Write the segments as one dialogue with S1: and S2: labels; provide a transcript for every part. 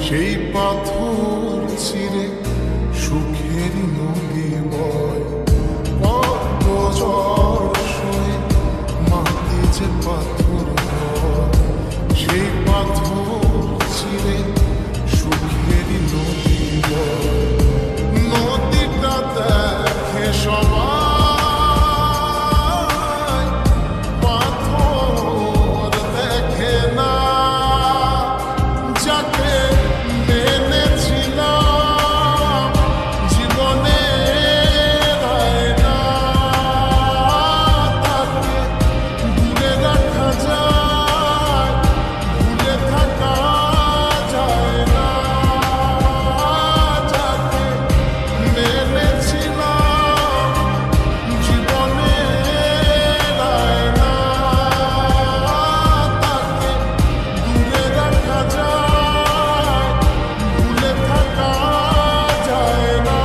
S1: সেই পাথর ছিঁড়ে সুখের নদী বয়। কত ঝড় সয়ে মাটি যে পাথর হয়, সেই পাথর ছিঁড়ে সুখের নদী বয়। নদীটা দেখে সবাই, পাথর দেখে না। যাকে মেনেছিলাম জীবনের আয়না, তাকে দূরে রাখা যায়, ভুলে থাকা যায় না। যাকে মেনেছিলাম জীবনের আয়না, তাকে দূরে রাখা যায়, ভুলে থাকা যায় না।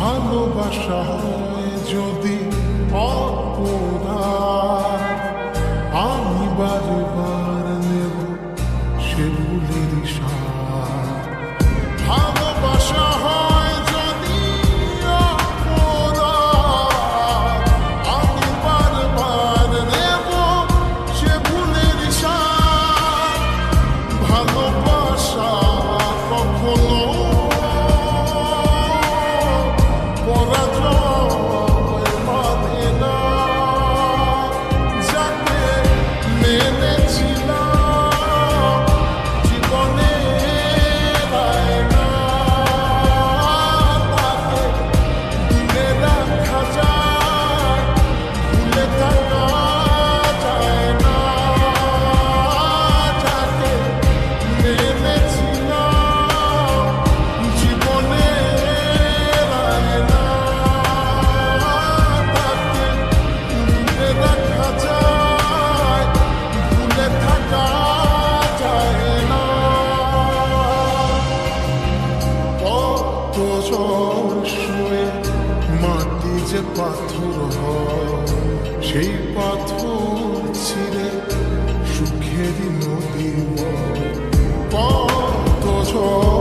S1: ভালোবাসা হয় যদি অপরাধ, আমি বারে বার নেব সে ভুলের স্বাদ। ভালোবাসা হয় যদি অপরাধ, আমি বারে বার নেব সে ভুলের স্বাদ। ভালোবাসা কখনো পরাজয় মানে না। যাকে মেনেছিলাম জীবনের আয়না, তাকে দূরে রাখা যায়, ভুলে থাকা যায় না। যাকে মেনেছিলাম জীবনের আয়না, তাকে দূরে রাখা যায়, ভুলে থাকা যায় না। কত ঝড় সয়ে মাটি যে পাথর হয়, সেই পাথর ছিঁড়ে সুখের নদী বয়। কত ঝড়